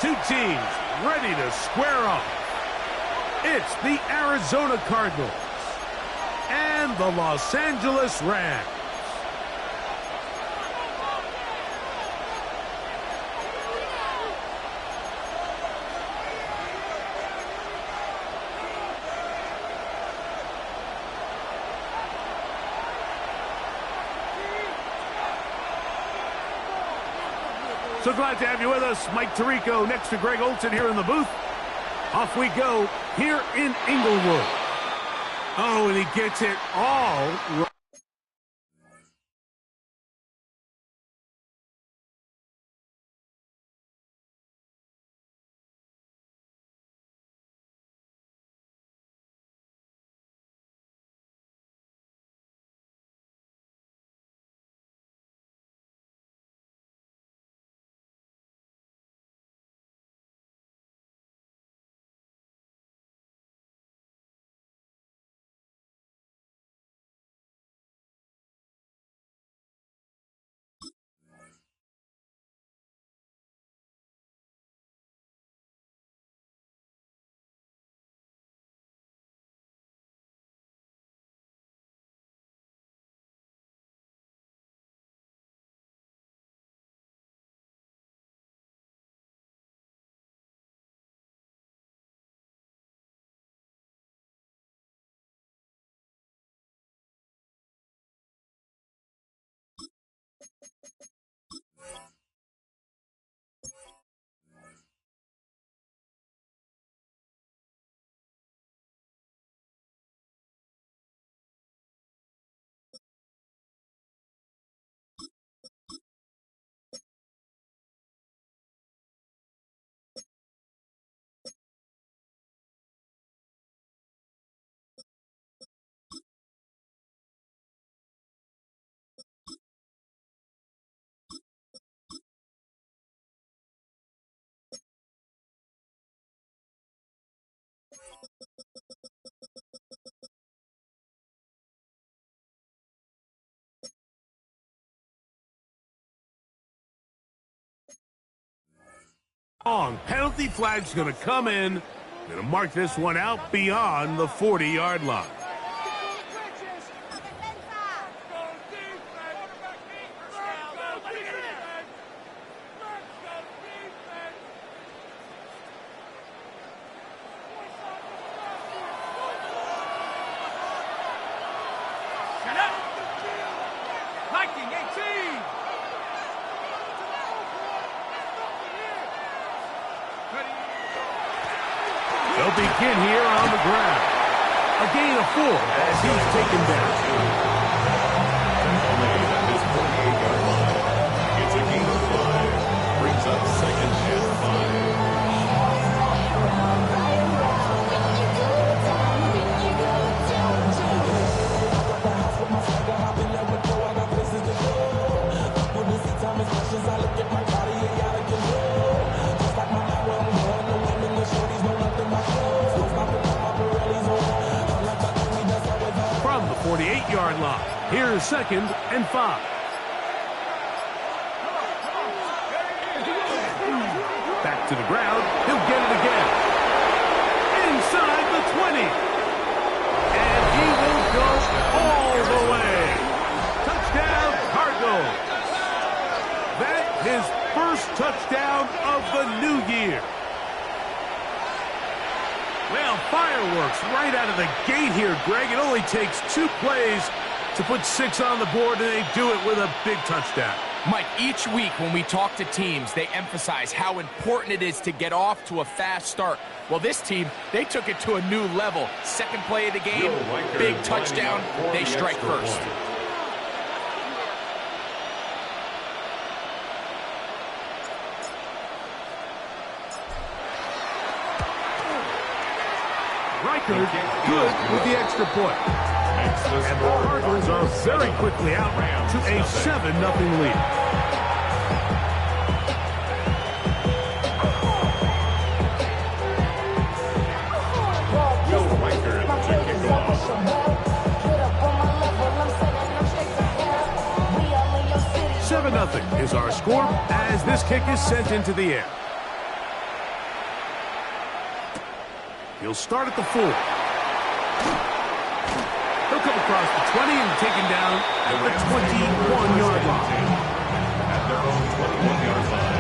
two teams ready to square off. It's the Arizona Cardinals and the Los Angeles Rams. So glad to have you with us. Mike Tirico next to Greg Olson here in the booth. Off we go here in Inglewood. Oh, and he gets it all right. Penalty flag's going to come in. Going to mark this one out beyond the 40-yard line. They'll begin here on the ground. A gain of 4 as he's taken down. At his 48-yard line. It's a gain of 5. Brings up second and 5. From the 48-yard line, here's second and 5. Back to the ground, he'll get it again. Inside the 20. And he will go all the way. Touchdown, Cardinals. That's his first touchdown of the new year. Well, fireworks right out of the gate here, Greg. It only takes 2 plays to put 6 on the board, and they do it with a big touchdown. Mike, each week when we talk to teams, they emphasize how important it is to get off to a fast start. Well, this team, they took it to a new level. Second play of the game, big touchdown, they strike first. Reichard good with the extra point. And the Cardinals are very quickly out to a 7-0 lead. Will Reichard to kick off. 7-0 is our score as this kick is sent into the air. He'll start at the 4. He'll come across the 20 and taken down at the 21-yard line. At their own 21-yard line.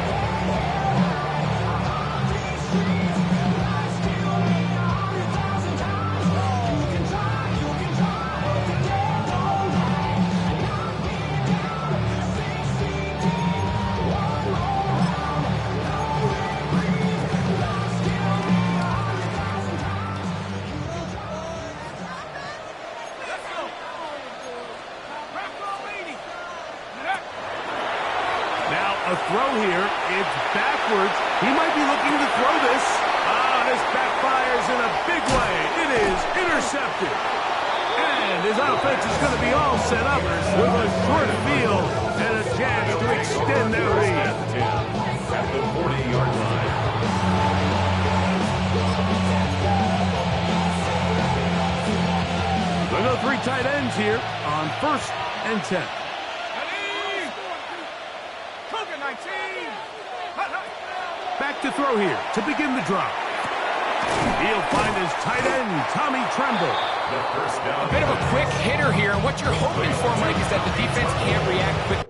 A throw here. It's backwards. He might be looking to throw this. This backfires in a big way. It is intercepted. And his offense is going to be all set up with a short field and a chance to extend their lead. At the 40-yard line. They'll go 3 tight ends here on 1st and 10. Back to throw here to begin the drive. He'll find his tight end, Tommy Tremble. A bit of a quick hitter here. What you're hoping for, Mike, is that the defense can't react quickly.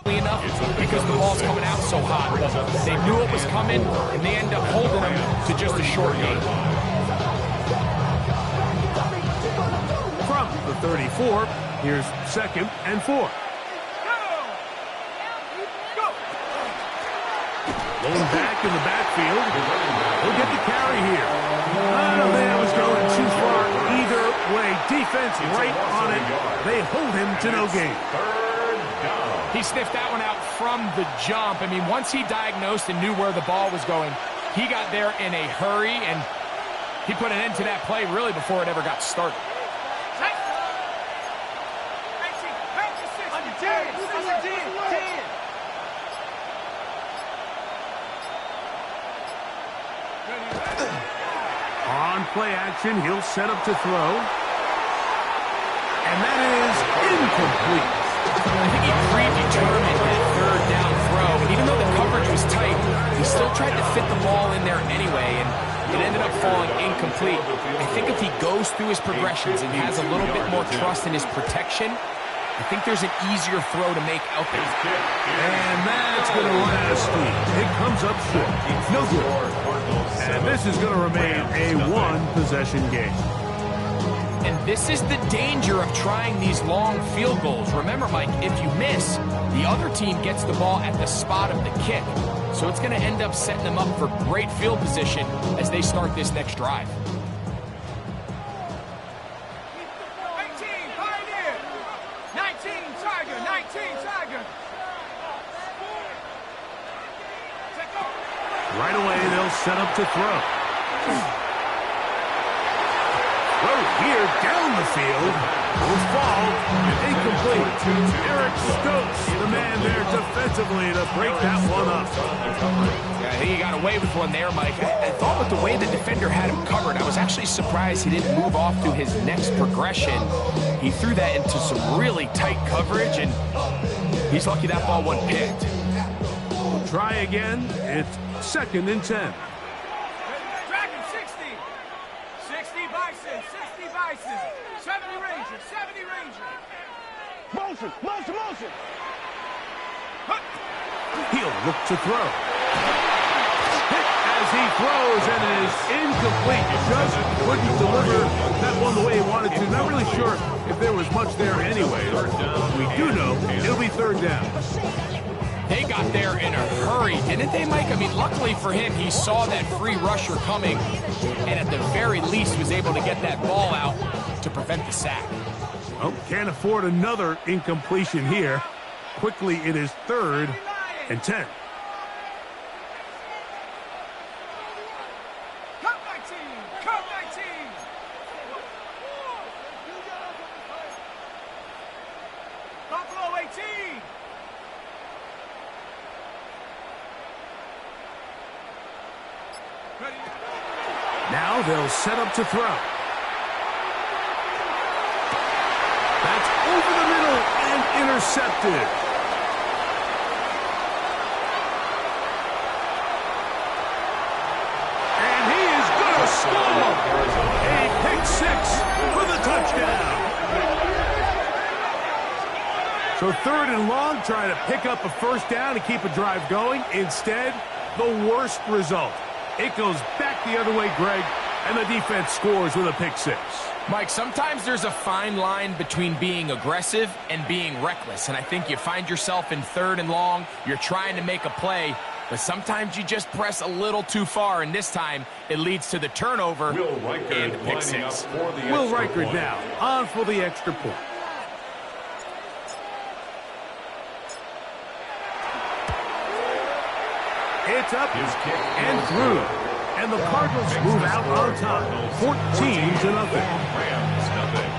Enough because the ball's coming out so hot. They knew it was coming, and they end up holding them to just a short game. From the 34, here's 2nd and 4. Going back in the backfield. He'll get the carry here. That was going too far either way. Defense right on it. They hold him to no gain. He sniffed that one out from the jump. I mean, once he diagnosed and knew where the ball was going, he got there in a hurry, and he put an end to that play really before it ever got started. On play action, he'll set up to throw. And that is incomplete. I think he predetermined that 3rd down throw, and even though the coverage was tight, he still tried to fit the ball in there anyway, and it ended up falling incomplete. I think if he goes through his progressions and has a little bit more trust in his protection, I think there's an easier throw to make out there. And that's going to run out of steam. It comes up short. No good. And this is going to remain a 1-possession game. And this is the danger of trying these long field goals. Remember, Mike, if you miss, the other team gets the ball at the spot of the kick. So it's going to end up setting them up for great field position as they start this next drive. 18, Pioneer. 19, Tiger. 19, Tiger. Right away, they'll set up to throw. Here down the field. Will fall. Incomplete. Eric Stokes, the man there defensively to break that one up. Yeah, I think he got away with one there, Mike. I thought with the way the defender had him covered, I was actually surprised he didn't move off to his next progression. He threw that into some really tight coverage, and he's lucky that ball wasn't picked. We'll try again. It's 2nd and 10. Dragon 60. 60 Bison. 60 Bison. 70 Ranger. 70 Ranger. Motion. Motion. Motion. He'll look to throw. Hit as he throws, and it is incomplete. Just couldn't deliver that one the way he wanted to. Not really sure if there was much there anyway. We do know it'll be 3rd down. They got there in a hurry, didn't they, Mike? I mean, luckily for him, he saw that free rusher coming, and at the very least was able to get that ball out to prevent the sack. Oh, can't afford another incompletion here. Quickly, it is 3rd and 10. Now they'll set up to throw. That's over the middle and intercepted. And he is going to score. A pick six for the touchdown. So 3rd and long, trying to pick up a first down and keep a drive going. Instead, the worst result. It goes back the other way, Greg, and the defense scores with a pick six. Mike, sometimes there's a fine line between being aggressive and being reckless, and I think you find yourself in 3rd and long, you're trying to make a play, but sometimes you just press a little too far, and this time it leads to the turnover and the pick six. Will Reichard now on for the extra point. It's up and through. And the Cardinals move out on top, 14-0. Rams, nothing.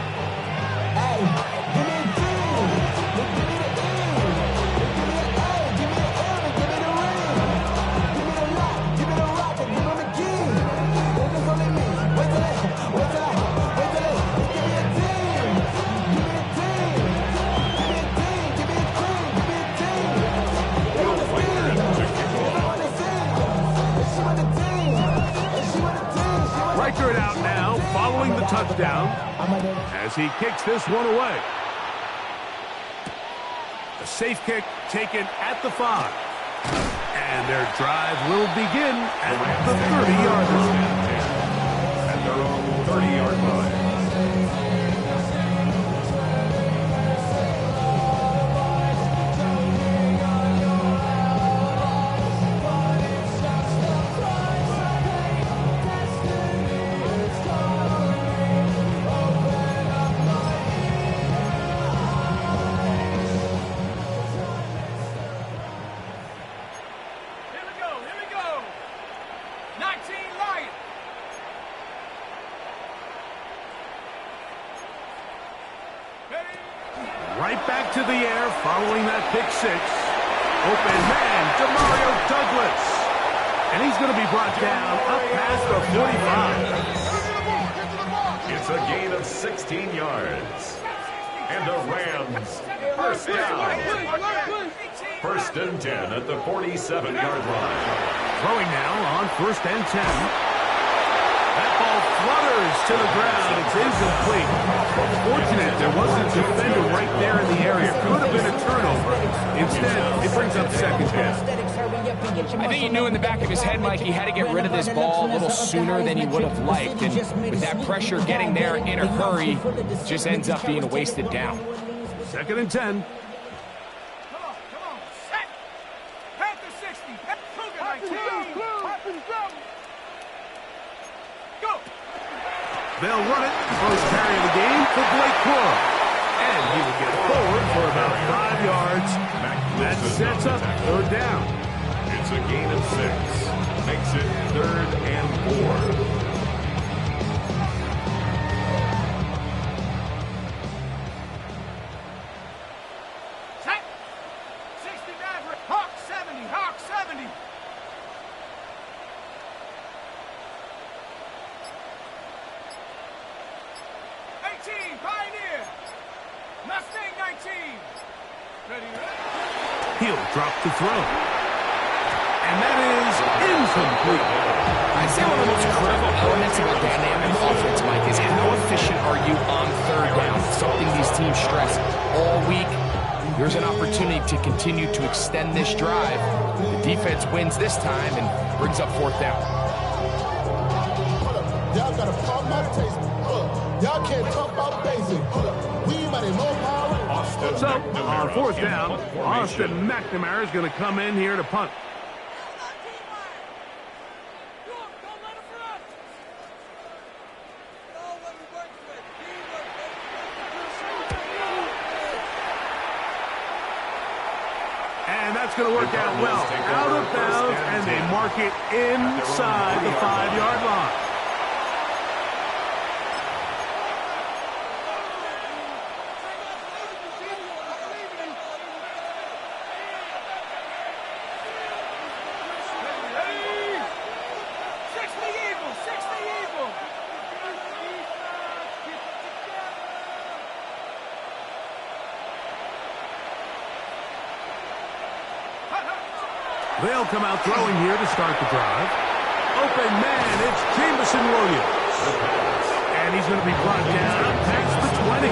Reichard out now, following the touchdown, as he kicks this one away. A safe kick taken at the 5. And their drive will begin at the 30-yard line. At their own 30-yard line. Right back to the air following that pick six. Open man, Demario Douglas. And he's going to be brought down up past the 45. It's a gain of 16 yards. And the Rams, first down. 1st and 10 at the 47-yard line. Throwing now on 1st and 10. That ball flutters to the ground. It's incomplete. Fortunate there wasn't a defender right there in the area. Could have been a turnover. Instead, it brings up 2nd down. I think he knew in the back of his head, Mike, he had to get rid of this ball a little sooner than he would have liked. And with that pressure getting there in a hurry, just ends up being a wasted down. 2nd and 10. Come on. Set. Panther 60. Cougar 19. Go. They'll run it. First carry of the game for Blake Corum. And he will get forward for about 5 yards. That sets up 3rd down. It's a gain of 6. Makes it 3rd and 4. Set. 60 Maverick. Hawk 70. Hawk 70. Pioneer! Mustang 19! Ready? He'll drop the throw. And that is incomplete. I'd say one of the most critical elements of a dynamic offense, Mike, is how efficient are you on 3rd down? It's something these teams stress all week. Here's an opportunity to continue to extend this drive. The defense wins this time and brings up 4th down. Y'all got to pump my taste. Y'all can't talk about basic. We might have more power. So, on 4th down, Austin McNamara is going to come in here to punt. And that's going to work out well. Out of bounds, and they mark it inside the 5-yard line. They'll come out throwing here to start the drive. Open man, it's Jameson Williams. And he's going to be brought down past the 20.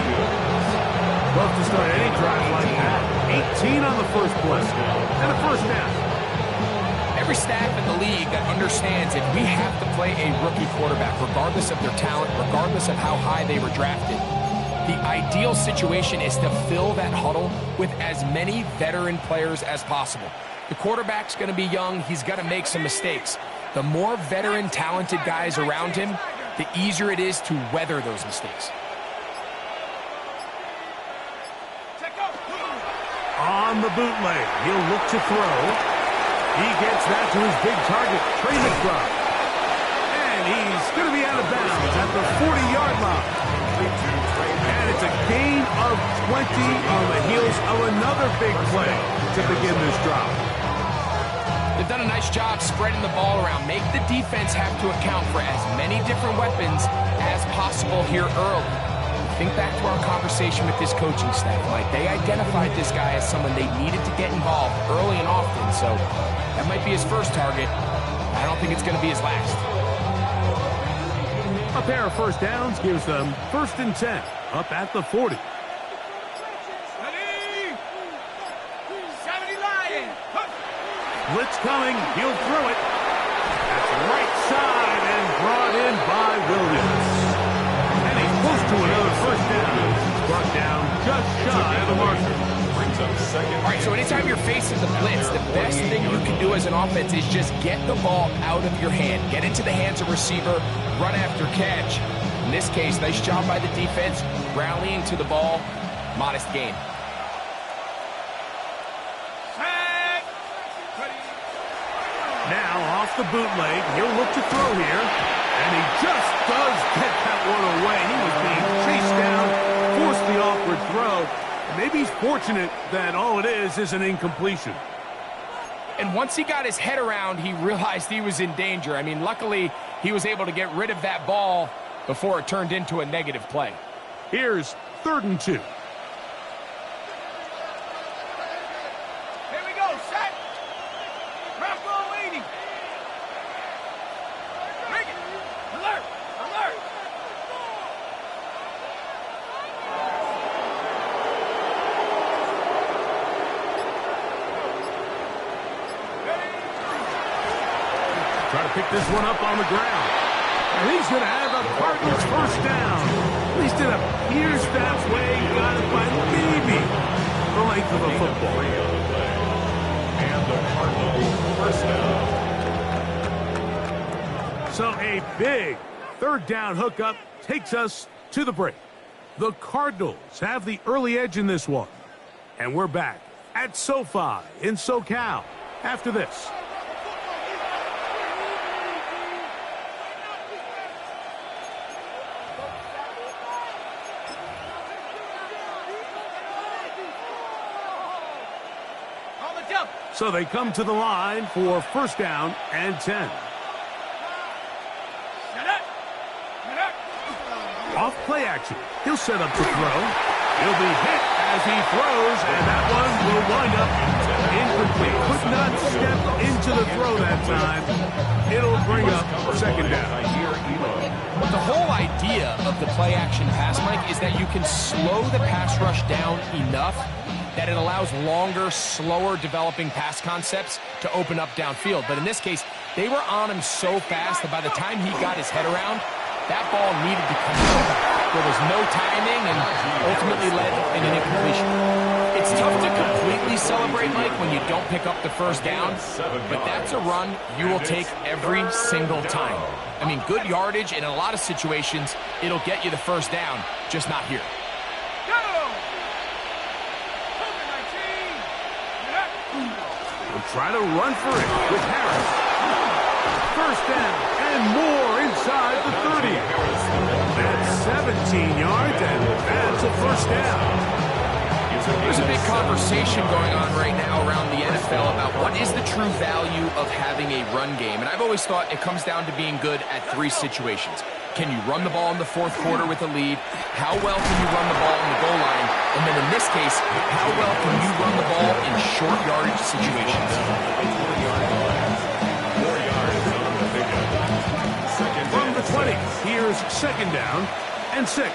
Love to start any drive like that. 18 on the first play. And a first down. Every staff in the league that understands if we have to play a rookie quarterback, regardless of their talent, regardless of how high they were drafted, the ideal situation is to fill that huddle with as many veteran players as possible. The quarterback's going to be young. He's got to make some mistakes. The more veteran, talented guys around him, the easier it is to weather those mistakes. On the bootleg, he'll look to throw. He gets that to his big target, Trey McBride. And he's going to be out of bounds at the 40-yard line. And it's a gain of 20 on the heels of another big play to begin this drive. They've done a nice job spreading the ball around. Make the defense have to account for as many different weapons as possible here early. Think back to our conversation with this coaching staff, Mike. They identified this guy as someone they needed to get involved early and often, so that might be his first target. I don't think it's going to be his last. A pair of first downs gives them 1st and 10, up at the 40. Blitz coming, he'll throw it. That's right side and brought in by Williams. And he's close to another first down. Brought down just shy of the marker. Brings up second. All right, so anytime you're facing the blitz, the best thing you can do as an offense is just get the ball out of your hand. Get into the hands of receiver, run after catch. In this case, nice job by the defense, rallying to the ball. Modest gain. Now off the bootleg, he'll look to throw here. And he just does get that one away. He was being chased down, forced the awkward throw. Maybe he's fortunate that all it is an incompletion. And once he got his head around, he realized he was in danger. I mean, luckily, he was able to get rid of that ball before it turned into a negative play. Here's 3rd and 2. Try to pick this one up on the ground. And he's going to have a Cardinals first down. At least it appears that way. Got it by maybe the length of a football. And the Cardinals first down. So a big 3rd down hookup takes us to the break. The Cardinals have the early edge in this one. And we're back at SoFi in SoCal after this. So they come to the line for 1st down and 10. Off play action. He'll set up to throw. He'll be hit as he throws, and that one will wind up incomplete. Could not step into the throw that time. It'll bring up 2nd down. The whole idea of the play action pass, Mike, is that you can slow the pass rush down enough that it allows longer, slower developing pass concepts to open up downfield. But in this case, they were on him so fast that by the time he got his head around, that ball needed to come out. There was no timing and ultimately led in an incompletion. It's tough to completely celebrate, Mike, when you don't pick up the first down, but that's a run you will take every single time. I mean, good yardage, and in a lot of situations, it'll get you the first down, just not here. We'll try to run for it with Harris. 1st down and more inside the 30. That's 17 yards, and that's a 1st down. There's a big conversation going on right now around the NFL about what is the true value of having a run game. And I've always thought it comes down to being good at 3 situations. Can you run the ball in the 4th quarter with a lead? How well can you run the ball in the goal line? And then in this case, how well can you run the ball in short yardage situations? second down and 6.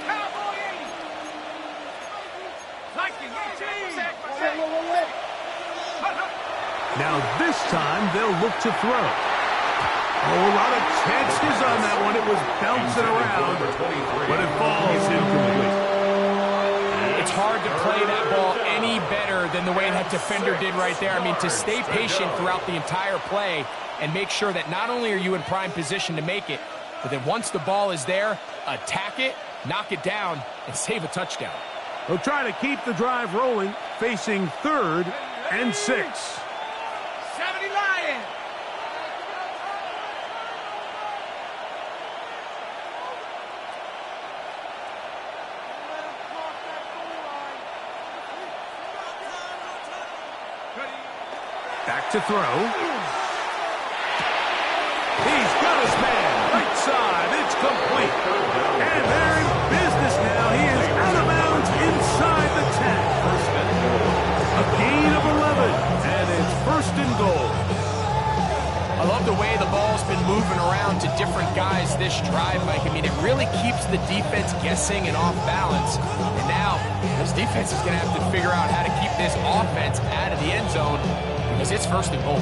Cowboy 80. Viking 18. Now this time they'll look to throw. Oh, a lot of chances on that one. It was bouncing around, but it falls incomplete. It's hard to play that ball any better than the way that defender did right there. I mean, to stay patient throughout the entire play and make sure that not only are you in prime position to make it, but then once the ball is there, attack it, knock it down, and save a touchdown. They'll try to keep the drive rolling, facing 3rd and 6. 70 Lions. Back to throw. He's got his man. Right side. It's complete. And they're in business now. He is out of bounds inside the 10. A gain of 11. And it's 1st and goal. I love the way the ball's been moving around to different guys this drive, Mike. I mean, it really keeps the defense guessing and off balance. And now, this defense is going to have to figure out how to keep this offense out of the end zone because it's 1st and goal.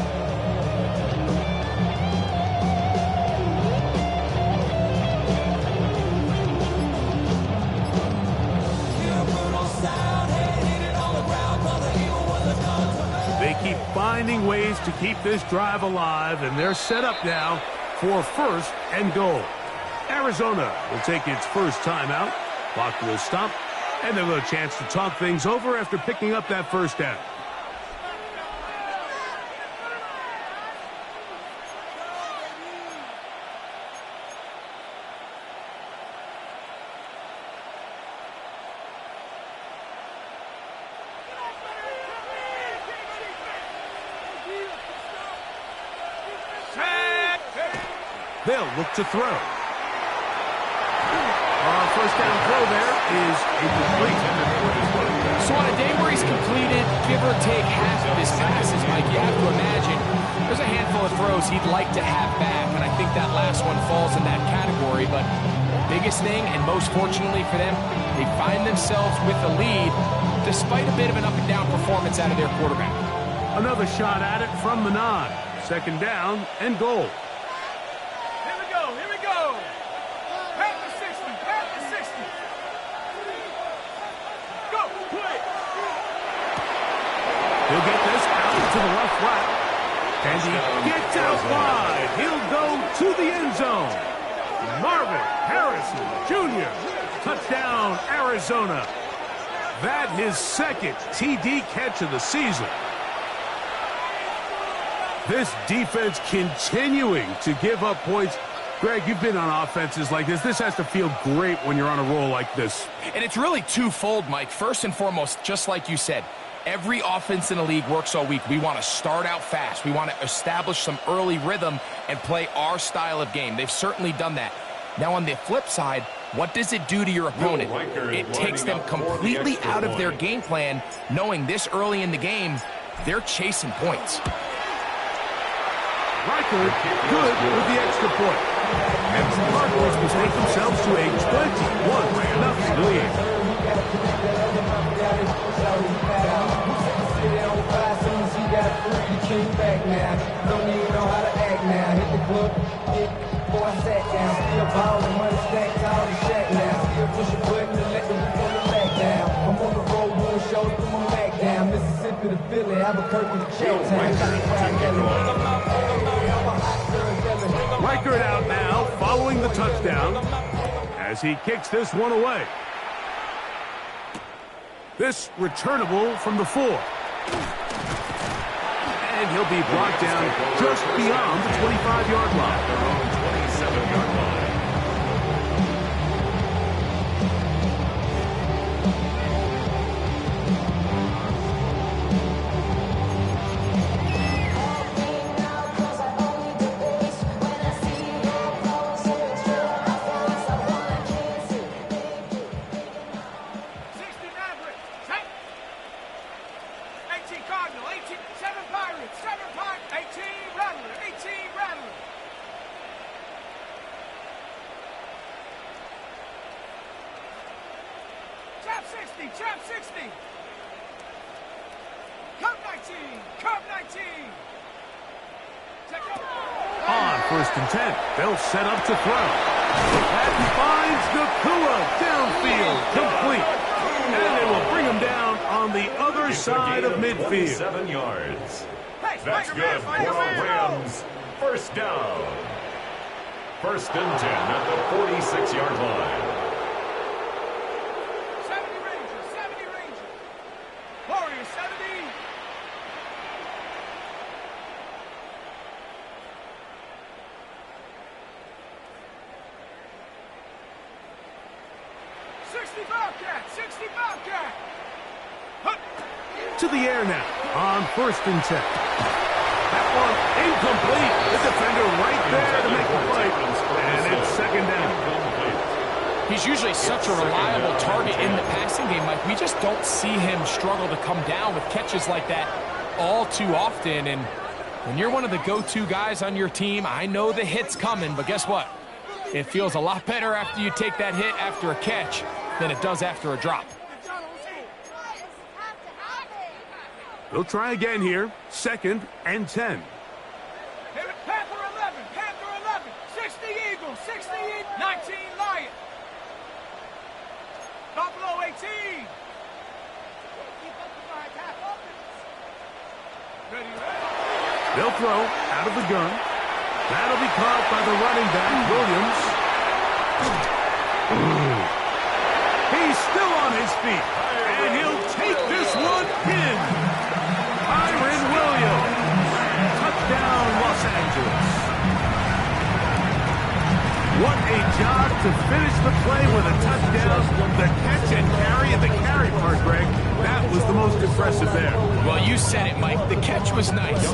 They keep finding ways to keep this drive alive, and they're set up now for 1st and goal. Arizona will take its first timeout. Clock will stop, and they'll have a chance to talk things over after picking up that first down. They'll look to throw. Our first down throw there is incomplete. So on a day where he's completed, give or take half of his passes, Mike, you have to imagine there's a handful of throws he'd like to have back, and I think that last one falls in that category. But biggest thing, and most fortunately for them, they find themselves with a lead despite a bit of an up-and-down performance out of their quarterback. Another shot at it from the 9. 2nd down and goal. Here we go. Pat the 60. Go, play. He'll get this out to the left flat. And he gets out wide. He'll go to the end zone. Marvin Harrison Jr. Touchdown, Arizona. That his 2nd TD catch of the season. This defense continuing to give up points. Greg, you've been on offenses like this. This has to feel great when you're on a roll like this. And it's really twofold, Mike. First and foremost, just like you said, every offense in the league works all week. We want to start out fast. We want to establish some early rhythm and play our style of game. They've certainly done that. Now, on the flip side, what does it do to your opponent? It takes them completely out of their game plan, knowing this early in the game, they're chasing points. Riker, good with the extra point. And the Cardinals will take themselves to a 21-0 lead. Riker out now, following the touchdown, as he kicks this one away. This returnable from the 4. And he'll be brought down just beyond the 25-yard line. 27-yard line. Cardinal, 18, 7 Pirates, 18 Rattler, 18 Rattler. 60, trap 60. Come 19, come 19. Check out. On 1st and 10, they'll set up to throw. That finds Nakua downfield, complete. And they will bring him down on the other side of midfield. 7 yards. Hey, That's good for the Rams. First down. 1st and 10 at the 46-yard line. 70 Rangers, 70 Rangers. Warriors, 70. Bobcat, 60 Bobcat. To the air now on 1st and 10. That one incomplete. The defender right there to make the play. And it's 2nd down. He's usually such a reliable target in the passing game, Mike. We just don't see him struggle to come down with catches like that all too often. And when you're one of the go-to guys on your team, I know the hit's coming, but guess what? It feels a lot better after you take that hit after a catch than it does after a drop. They'll try again here. 2nd and 10. Panther 11, Panther 11. 60 Eagles, 60 Eagles. 19 Lions. Buffalo 18. Ready, ready. They'll throw out of the gun. That'll be caught by the running back, Williams. He's still on his feet, and he'll take this one in. Kyren Williams. Touchdown, Los Angeles. What a job to finish the play with a touchdown. The catch and carry, and the carry part, Greg, that was the most impressive there. Well, you said it, Mike. The catch was nice,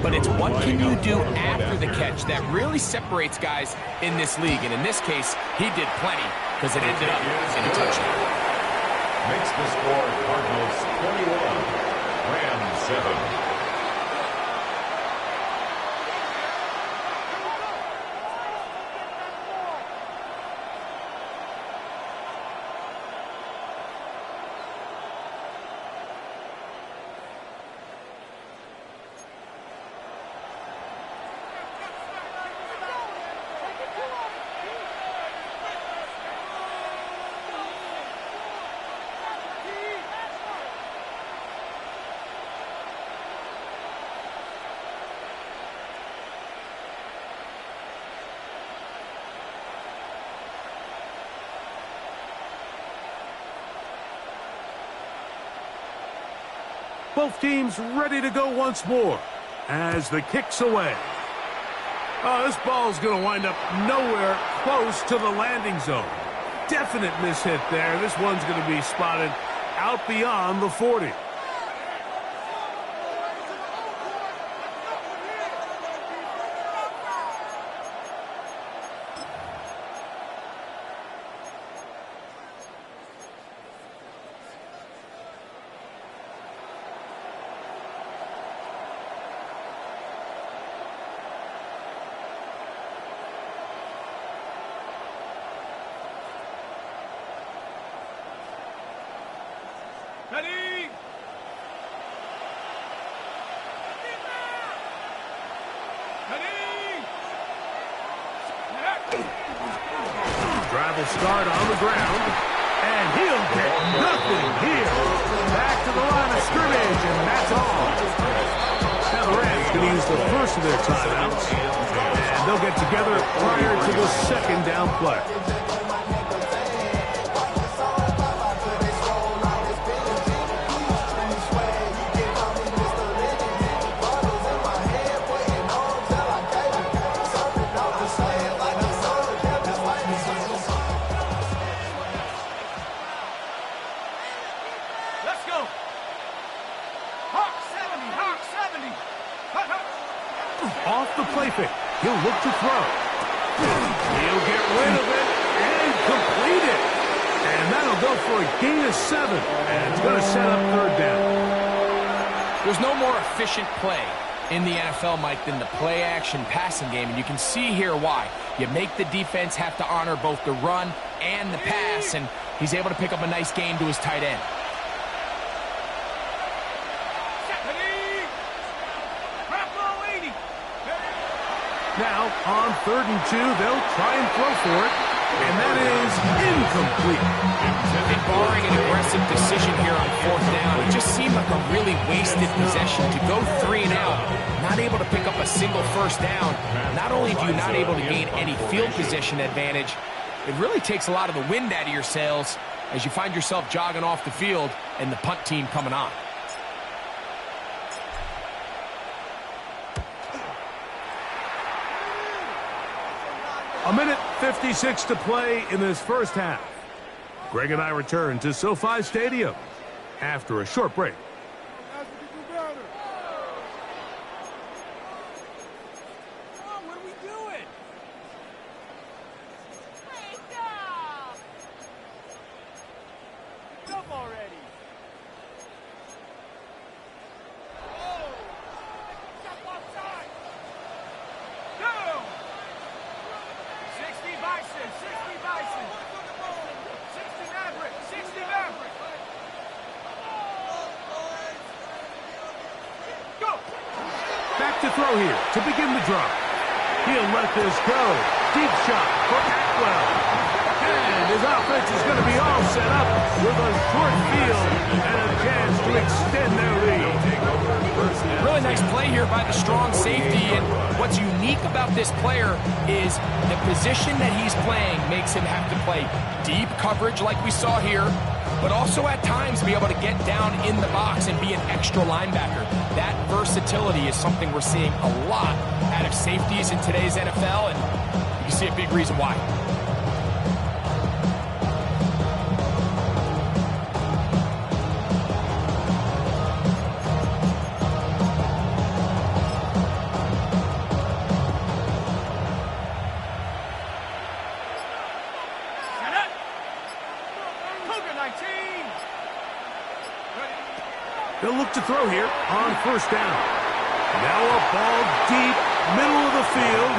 but it's what can you do after the catch that really separates guys in this league. And in this case, he did plenty because it ended up in a touchdown. Makes the score Cardinals 21, Rams 7. Both teams ready to go once more as the kick's away. Oh, this ball's going to wind up nowhere close to the landing zone. Definite mishit there. This one's going to be spotted out beyond the 40. Ready? Ready? Drive will start on the ground, and he'll get nothing here. Back to the line of scrimmage, and that's all. Now the Rams going to use the first of their timeouts, and they'll get together prior to the 2nd down play. Off the play fake. He'll look to throw. He'll get rid of it and complete it. And that'll go for a gain of 7. And it's going to set up 3rd down. There's no more efficient play in the NFL, Mike, than the play-action passing game. And you can see here why. You make the defense have to honor both the run and the pass, and he's able to pick up a nice gain to his tight end. Now, on 3rd and 2, they'll try and throw for it, and that is incomplete. And barring an aggressive decision here on 4th down, it just seemed like a really wasted possession to go 3 and out, not able to pick up a single 1st down. Not only do you not able to gain any field position advantage, it really takes a lot of the wind out of your sails as you find yourself jogging off the field and the punt team coming on. A minute 56 to play in this first half. Greg and I return to SoFi Stadium after a short break. What are we doing? Wake up! Up already. Oh! Step outside. Go! 60 Bison, 60 Bison. 60 Maverick, 60 Maverick. Go! Back to throw here to begin the drive. He'll let this go. Deep shot for Atwell. And his offense is going to be all set up with a short field and a chance to extend their lead. Really nice play here by the strong safety, and what's unique about this player is the position that he's playing makes him have to play deep coverage like we saw here, but also at times be able to get down in the box and be an extra linebacker. That versatility is something we're seeing a lot out of safeties in today's NFL, and you can see a big reason why. Set up. Cougar 19. They'll look to throw here on 1st down. Now a ball deep, middle of the field.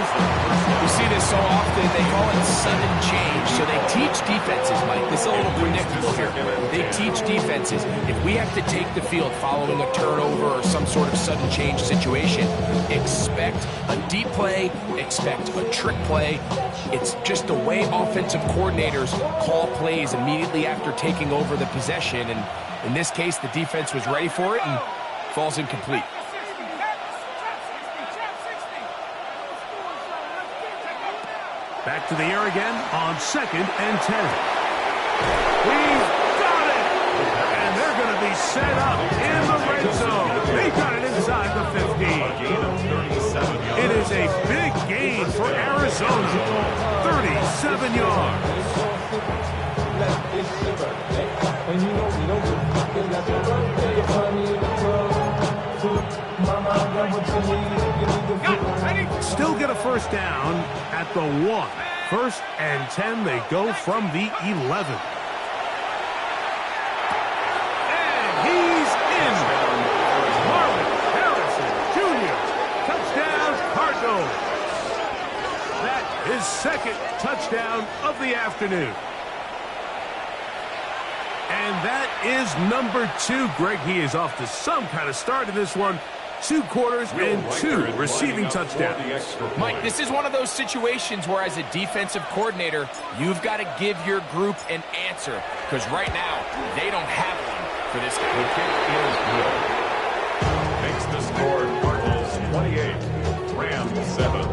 We see this so often, they call it sudden change. So they teach defenses, Mike. This is a little predictable here. They teach defenses, if we have to take the field following a turnover or some sort of sudden change situation, expect a deep play, expect a trick play. It's just the way offensive coordinators call plays immediately after taking over the possession. And in this case, the defense was ready for it and falls incomplete. Back to the air again on 2nd and 10. He's got it! And they're going to be set up in the red zone. They got it inside the 15. It is a big gain for Arizona. 37 yards. Still get a 1st down at the 1. 1st and 10, they go from the 11. And he's in. Marvin Harrison Jr. Touchdown, Cardinals. That is 2nd touchdown of the afternoon. And that is number 2. Greg, he is off to some kind of start in this one. 2 quarters and 2 receiving touchdowns. Mike, this is one of those situations where as a defensive coordinator, you've got to give your group an answer, because right now, they don't have one for this game. The kick is good. Makes the score Cardinals 28, Rams 7.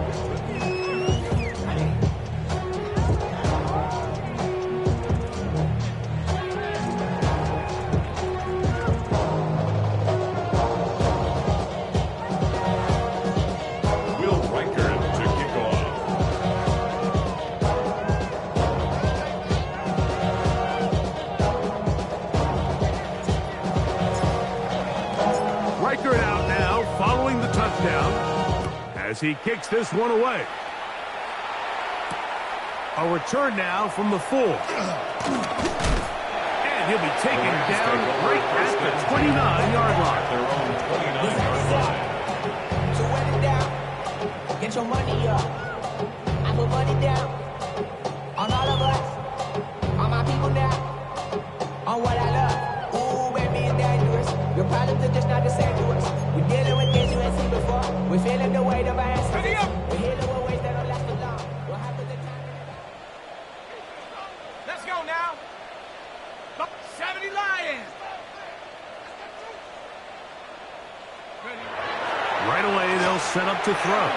As he kicks this one away. A return now from the 4. And he'll be taken down right at the 29-yard line. So run it down. Get your money up. I put money down on all of us. on what I love. Ooh, baby, it's dangerous. Your problems are just not the same to us. We're dealing with things you ain't seen before. We're feeling the weight of our ancestors. We're healing with ways that don't last for long. What happens in time? Let's go now. 70 Lions. Right away, they'll set up to throw.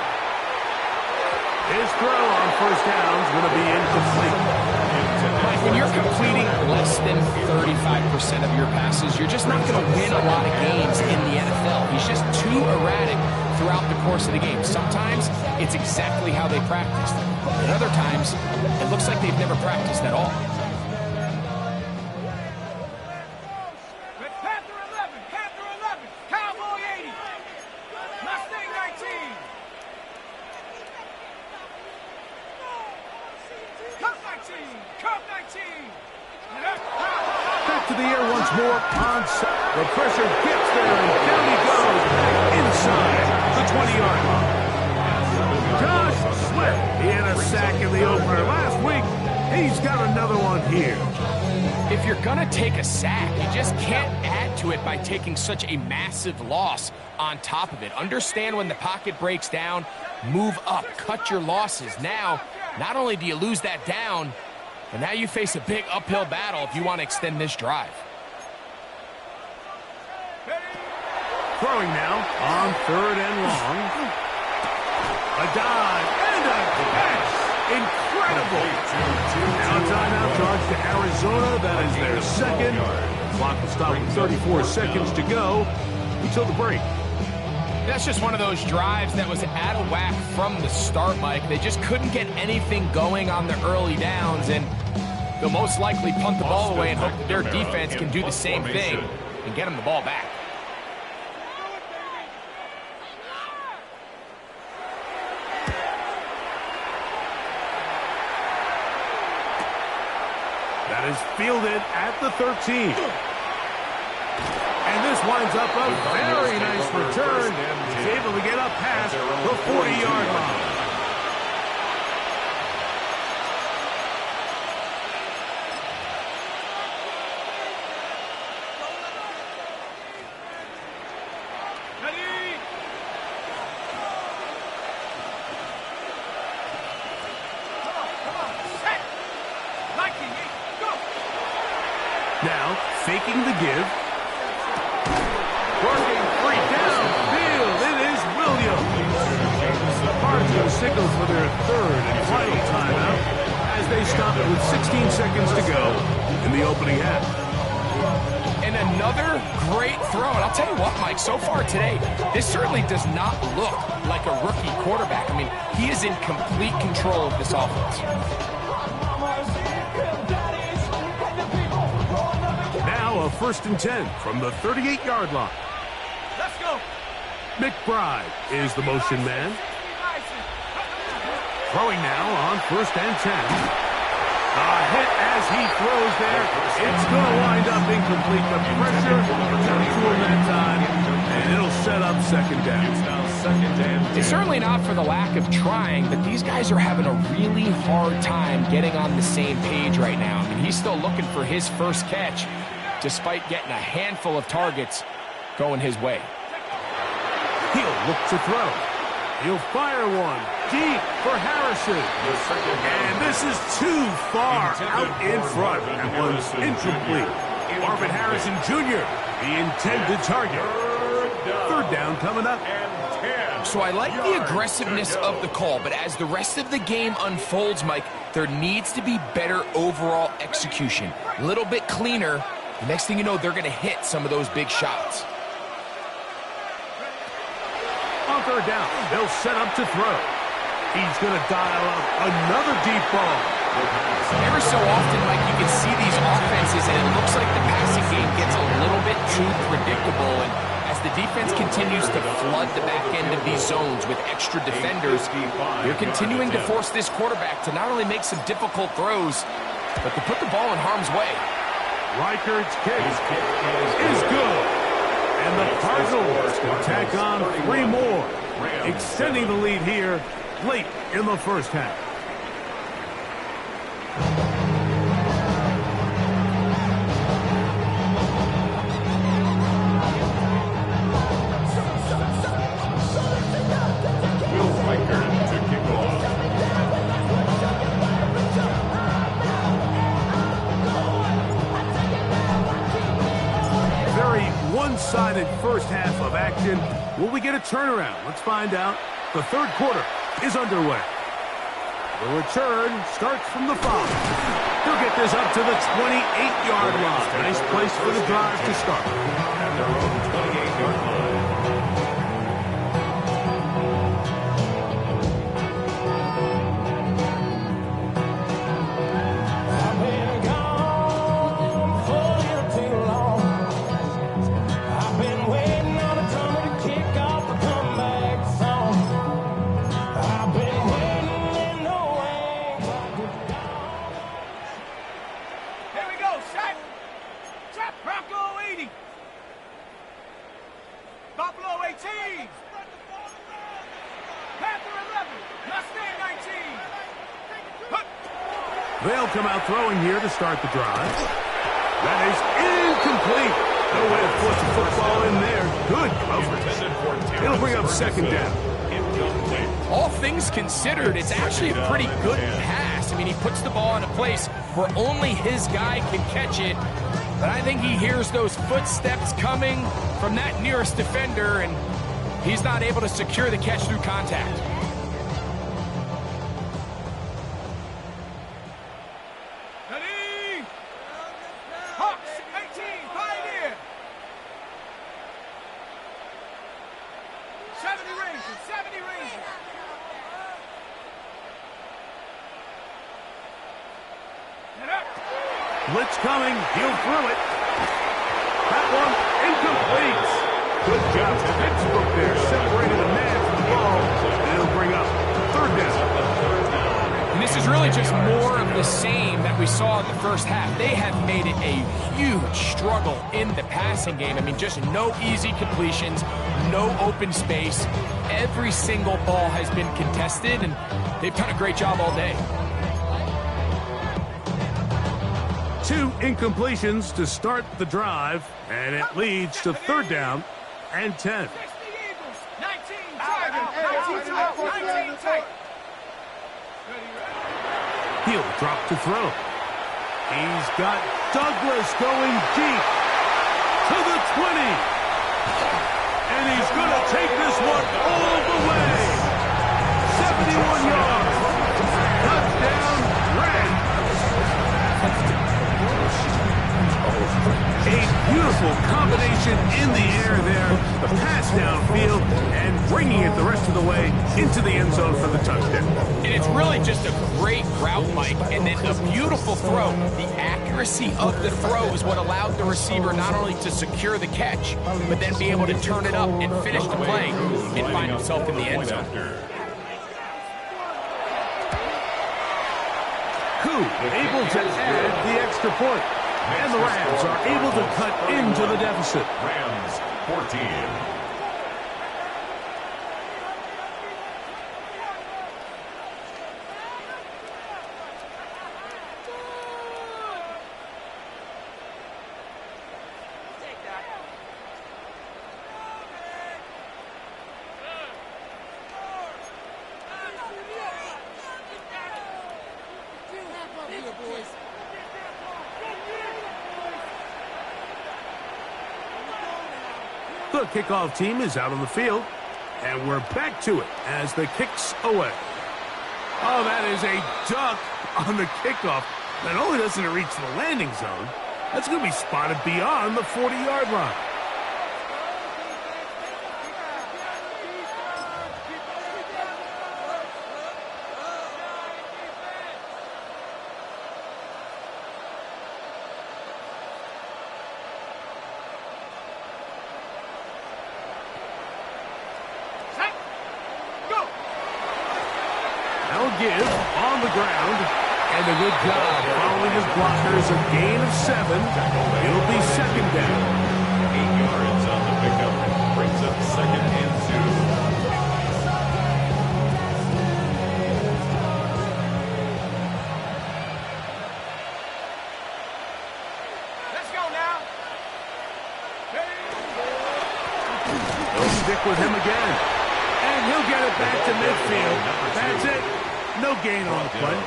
His throw on first down is going to be incomplete. Mike, when you're completing less than 35% of your passes, you're just not going to win a lot of games in the NFL. He's just too erratic throughout the course of the game. Sometimes it's exactly how they practiced. And other times, it looks like they've never practiced at all. Panther 11, Panther 11, Cowboy 80, Mustang 19. Cup 19, Cup 19. Back to the air once more. The pressure gets there, and down he goes. Inside the 20-yard line. Josh Sweat, he had a sack in the opener last week. He's got another one here. If you're going to take a sack, you just can't add to it by taking such a massive loss on top of it. Understand when the pocket breaks down, move up, cut your losses. Now, not only do you lose that down, but now you face a big uphill battle if you want to extend this drive. Throwing now on 3rd and long. A dive and a catch. Incredible. Now a timeout charge to Arizona. That is their second. Clock will stop with 34 seconds to go until the break. That's just one of those drives that was out of whack from the start, Mike. They just couldn't get anything going on the early downs, and they'll most likely punt the ball away and hope that their defense can do the same thing and get them the ball back. That is fielded at the 13. And this winds up a very nice return. He's able to get up past the 40-yard line. Now, faking the give. Working free downfield. It is Williams. The Cardinals signal for their 3rd and final timeout as they stop it with 16 seconds to go in the opening half. And another great throw. And I'll tell you what, Mike, so far today, this certainly does not look like a rookie quarterback. I mean, he is in complete control of this offense. Now a 1st and 10 from the 38-yard line. Let's go. McBride is the motion man. Throwing now on 1st and 10. A hit as he throws there. It's going to wind up incomplete. The pressure comes to him that time, and it'll set up 2nd down. It's certainly not for the lack of trying, but these guys are having a really hard time getting on the same page right now. I mean, he's still looking for his first catch, despite getting a handful of targets going his way. He'll look to throw. He'll fire one deep for Harrison. And this is too far out in front. That one's incomplete. Marvin Harrison Jr., the intended target. 3rd down coming up. So I like the aggressiveness of the call, but as the rest of the game unfolds, Mike, there needs to be better overall execution. A little bit cleaner. The next thing you know, they're going to hit some of those big shots. On 3rd down, they'll set up to throw. He's going to dial up another deep ball. Every so often, Mike, you can see these offenses, and it looks like the passing game gets a little bit too predictable. And as the defense continues to flood the back end of these zones with extra defenders, they're continuing to force this quarterback to not only make some difficult throws, but to put the ball in harm's way. Reichard's kick is good. And the Cardinals will tack on 3 more, extending the lead here late in the 1st half. first half of action. Will we get a turnaround? Let's find out. The third quarter is underway. The return starts from the 5. He'll get this up to the 28-yard line. Nice place for the drive to start. At their own 28-yard line. I've been gone for a little too long. I've been waiting on a drummer to kick off a comeback song. I've been waiting in the wings like a dog. Here we go, set. Set, Bronco 80. Buffalo 18. Panther 11. Mustang 19. Hut. They'll come out throwing here to start the drive. That is incomplete. No way to force the football in there. Good coverage. It'll bring up second down. All things considered, it's actually a pretty good pass. I mean, he puts the ball in a place where only his guy can catch it. But I think he hears those footsteps coming from that nearest defender, and he's not able to secure the catch through contact. Ready? Hawks 18. Pioneer. 70 Rangers. 70 Rangers. Get up. Blitz coming. He'll throw it. That one incomplete. Good job. Pittsburgh there separated the man from the ball. And it'll bring up third down. And this is really just more of the same that we saw in the first half. They have made it a huge struggle in the passing game. I mean, just no easy completions, no open space. Every single ball has been contested, and they've done a great job all day. 2 incompletions to start the drive, and it leads to third down and 10. 60 Eagles. 19 Tigers. 19 Tigers. 19 Tigers. He'll drop to throw. He's got Douglas going deep to the 20. And he's going to take this one all the way. 71 yards. Touchdown, Rams. A beautiful combination in the air there. The pass downfield and bringing it the rest of the way into the end zone for the touchdown. And it's really just a great route, Mike, and then a beautiful throw. The accuracy of the throw is what allowed the receiver not only to secure the catch, but then be able to turn it up and finish the play and find himself in the end zone. Koo able to add the extra point. And the Rams are able to cut into the deficit. Rams 14. The kickoff team is out on the field, and we're back to it as the kick's away. Oh, that is a duck on the kickoff. Not only doesn't it reach the landing zone, that's going to be spotted beyond the 40-yard line. Give on the ground, and a good job following his blockers. A gain of 7. It'll be second down. 8 yards on the pickup. Brings up second and 2. Let's go now. They'll stick with him again, and he'll get it back to midfield. That's it. No gain on the play.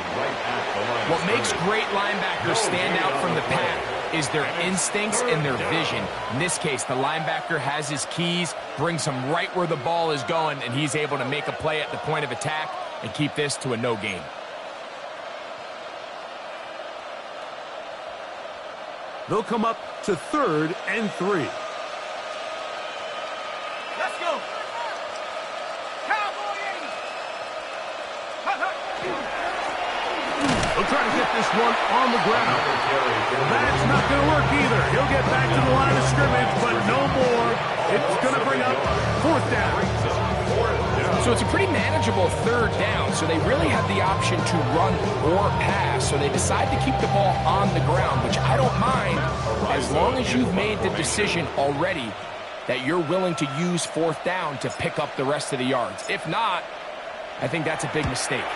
What makes great linebackers stand out from the pack is their instincts and their vision. In this case, the linebacker has his keys, brings him right where the ball is going, and he's able to make a play at the point of attack and keep this to a no gain. They'll come up to 3rd and 3. Let's go. Cowboy 80. They'll try to get this one on the ground. That's not going to work either. He'll get back to the line of scrimmage, but no more. It's going to bring up 4th down. So it's a pretty manageable 3rd down, so they really have the option to run or pass. So they decide to keep the ball on the ground, which I don't mind as long as you've made the decision already that you're willing to use 4th down to pick up the rest of the yards. If not, I think that's a big mistake.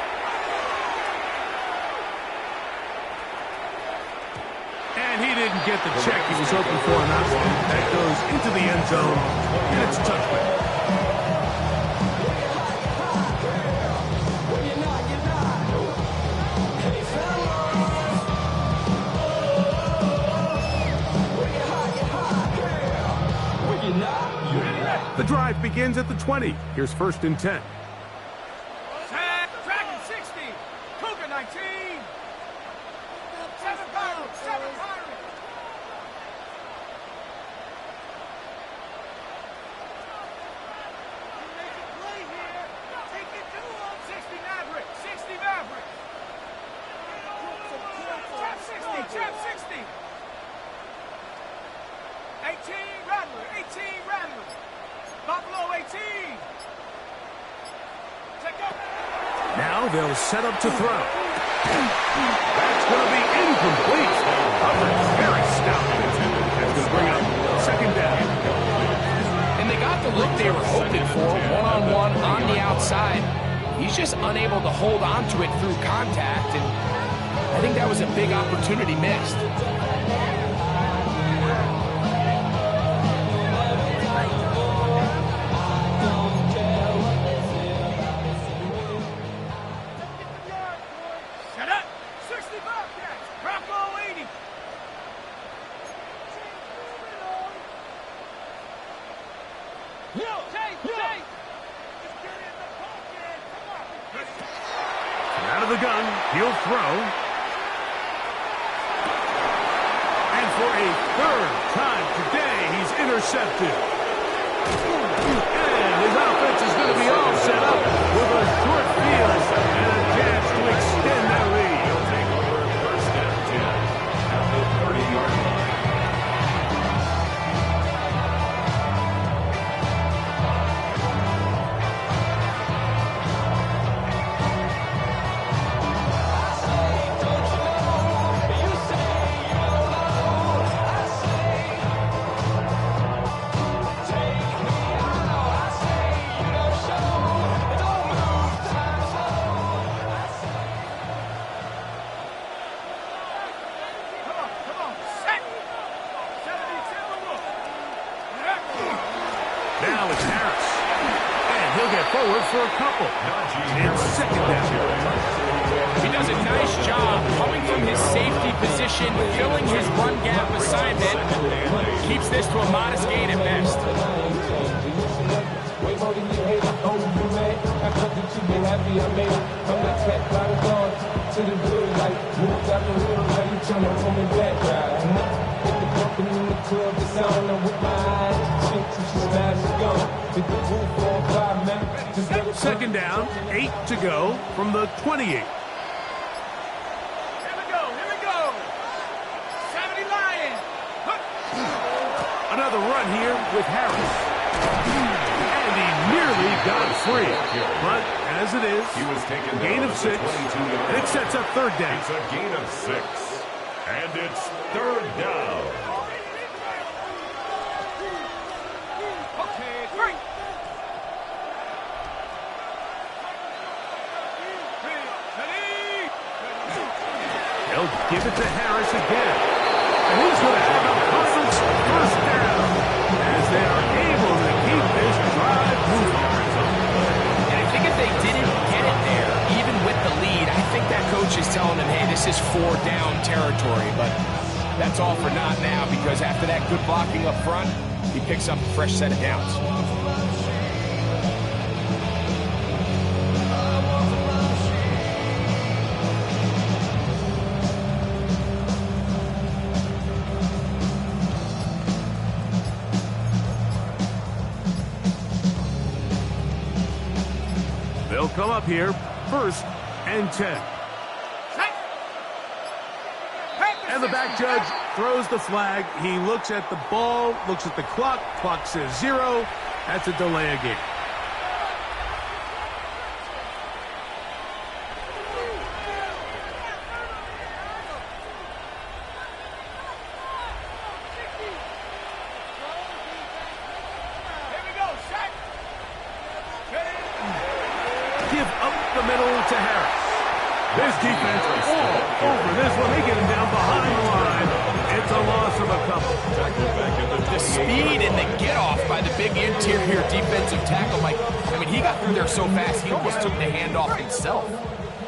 And he didn't get the check he was hoping for on that one. That goes into the end zone, and it's a touchback. The drive begins at the 20. Here's 1st and 10. Dragon 60. Cougar 19. 7 Pirates. 7 Pirates. Make a play here. Take it to him. 60 Maverick. 60 Maverick. Trap 60. Trap 60. 18 Rattler. 18 Rattler. Buffalo 18. Check up. Now they'll set up to throw. That's going to be incomplete. Very stout. That's going to bring up 2nd down. And they got the look they were hoping for, one-on-one on the outside. He's just unable to hold on to it through contact, and I think that was a big opportunity missed. Out of the gun, he'll throw. And for a 3rd time today, he's intercepted. And his offense is going to be all set up with a short field and a chance to extend that lead. He'll take over 1st and 10 at the 30-yard line. Now it's Harris. And he'll get forward for a couple. And 2nd down. He does a nice job coming from his safety position, filling his run gap assignment. Keeps this to a modest gain at best. Second down, 8 to go from the 28. Here we go. 70 Lions. Another run here with Harris. And he nearly got free. But as it is, He was taken gain down of at 6. the 22-yard And it sets up 3rd down. It's a gain of 6. And it's 3rd down. Okay, 3. They'll give it to Harris again. And he's going to have a Cardinals 1st down as they are able to keep this drive moving. And I think if they didn't get it there, even with the lead, I think that coach is telling them, hey, this is 4 down territory. But That's all for naught now, because after that good blocking up front, he picks up a fresh set of downs. They'll come up here, 1st and 10. And the back judge throws the flag. He looks at the ball, looks at the clock. Clock says 0. That's a delay of game. Give up the middle to Harris. This defense all over this one. They get him down behind the line. It's a loss of a couple. The speed and the get-off by the big interior defensive tackle, Mike. I mean, he got through there so fast, he almost took the handoff himself.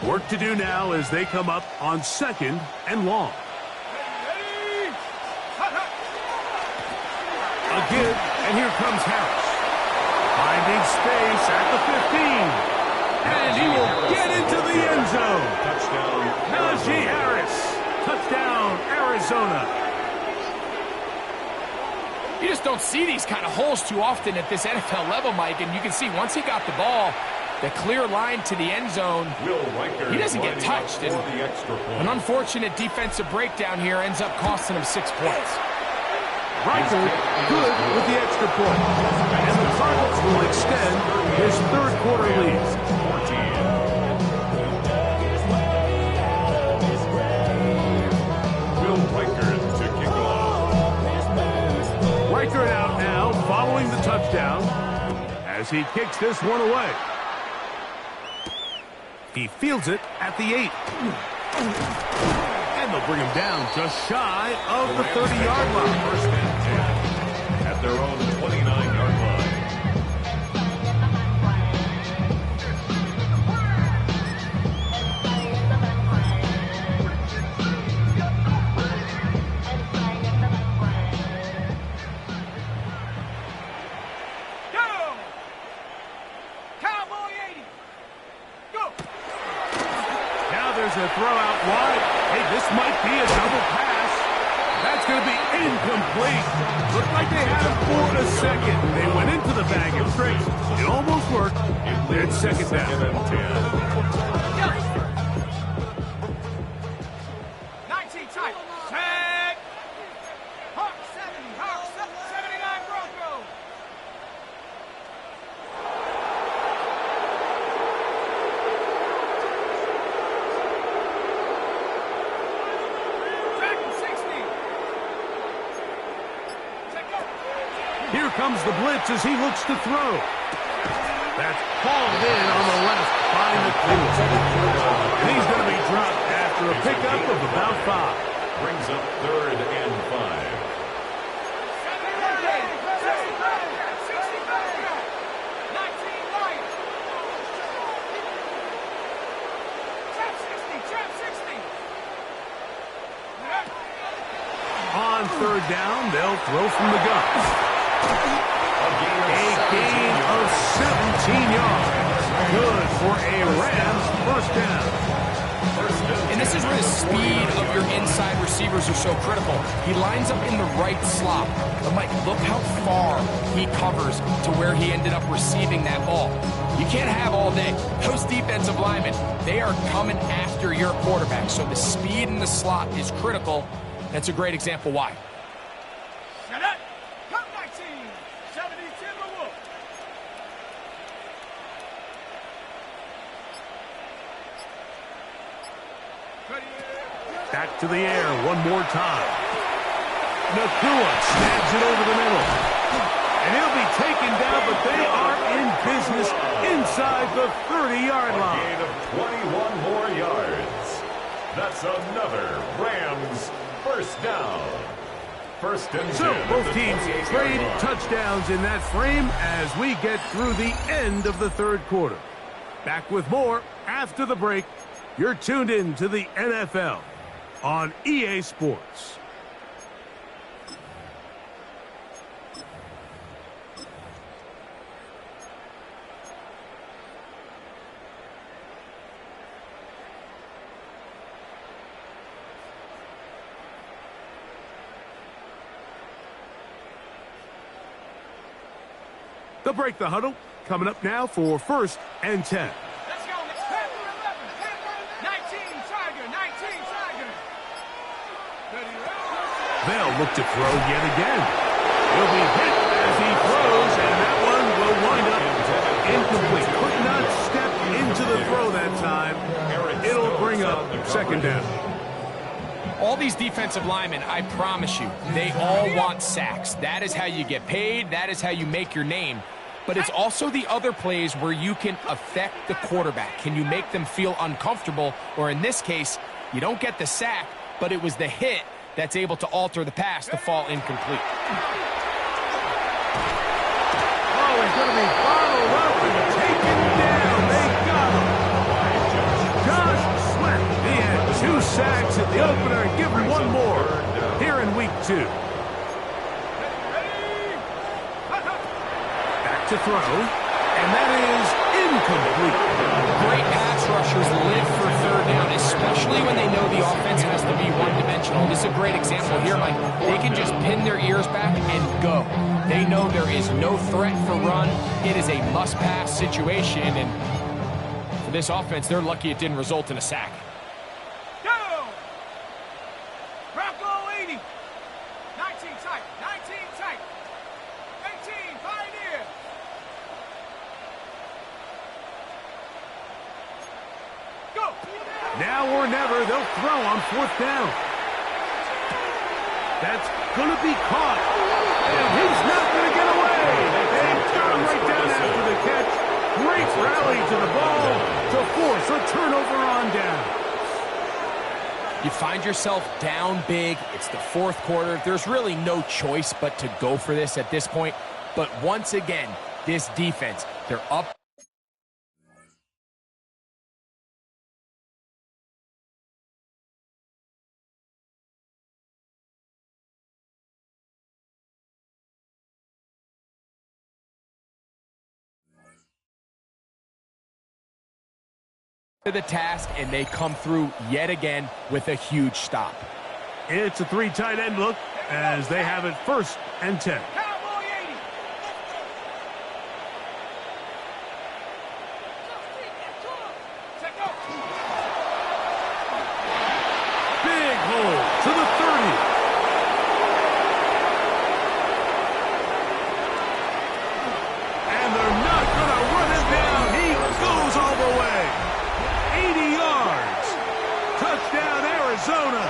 Work to do now as they come up on 2nd and long. A give, and here comes Harris. Finding space at the 15. And he will get into the end zone. Touchdown. Najee Harris. Touchdown, Arizona. You just don't see these kind of holes too often at this NFL level, Mike. And you can see once he got the ball, the clear line to the end zone, he doesn't get touched. And an unfortunate defensive breakdown here ends up costing him 6 points. Riker good with the extra point. And the Cardinals will extend his 3rd quarter lead. Riker out now, following the touchdown, as he kicks this one away. He fields it at the 8. And they'll bring him down just shy of the 30-yard line. 1st and 10 at their own 29-yard line. A throw out wide. Hey, this might be a double pass. That's going to be incomplete. Looked like they had him for a second. They went into the bag of tricks. It almost worked. It's 2nd down. 19 tight. Tag. Hawk 70. Hawk 79 Broncos. Here comes the blitz as he looks to throw. That's hauled in on the left by McCool. And he's going to be dropped after a pickup of about 5. Brings up 3rd and 5. On 3rd down, they'll throw from the gun. A gain of 17 yards. Good for a Rams 1st down. And this is where the speed of your inside receivers are so critical. He lines up in the right slot. But, Mike, look how far he covers to where he ended up receiving that ball. You can't have all day. Those defensive linemen, they are coming after your quarterback. So the speed in the slot is critical. That's a great example why. Shut up. Come 19. 72 Wolf. Back to the air one more time. Nakua stabs it over the middle. And he'll be taken down, but they are in business inside the 30-yard line. A gain of 21 more yards. That's another Rams 1st down. 1st and 10. So both teams trade touchdowns in that frame as we get through the end of the 3rd quarter. Back with more after the break. You're tuned in to the NFL on EA Sports. They'll break the huddle. Coming up now for 1st and 10. Let's go. Panther 11. Panther 19. Tiger. 19. Tiger. They'll look to throw yet again. He'll be hit as he throws, and that one will wind up incomplete. Could not step into the throw that time. It'll bring up 2nd down. All these defensive linemen, I promise you, they all want sacks. That is how you get paid. That is how you make your name. But it's also the other plays where you can affect the quarterback. Can you make them feel uncomfortable? Or in this case, you don't get the sack, but it was the hit that's able to alter the pass to fall incomplete. Oh, he's going to be bottled up and taken down. They got him. Josh Sweat. He had 2 sacks at the opener and give him 1 more here in week 2. Back to throw, and that is incomplete. Great pass rushers live for 3rd down, especially when they know the offense has to be one-dimensional. This is a great example here, Mike. They can just pin their ears back and go. They know there is no threat for run. It is a must-pass situation, and for this offense, they're lucky it didn't result in a sack. Go! Bronco 80. 19 tight. 19 tight. 18 Pioneer. Go! Now or never, they'll throw on 4th down. That's going to be caught. And he's not going to get away. They got him right down after the catch. Great rally to the ball to force a turnover on down. You find yourself down big. It's the 4th quarter. There's really no choice but to go for this at this point. But once again, this defense, they're up. To the task, and they come through yet again with a huge stop. It's a 3 tight end look as they have it 1st and 10. Cowboy 80. Check go. Big hole to the 30. And they're not going to run him down. He goes all the way. 80 yards. Touchdown, Arizona.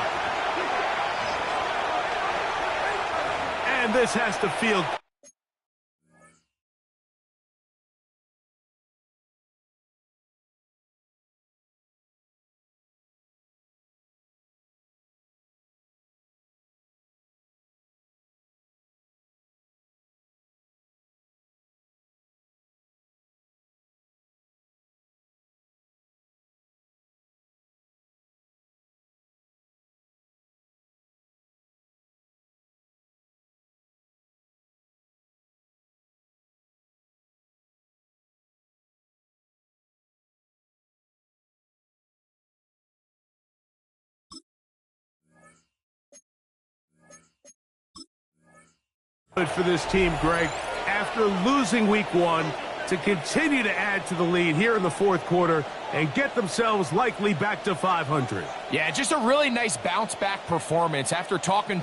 And this has to feel... Good for this team, Greg, after losing week 1 to continue to add to the lead here in the 4th quarter and get themselves likely back to 500. Yeah, just a really nice bounce-back performance after talking.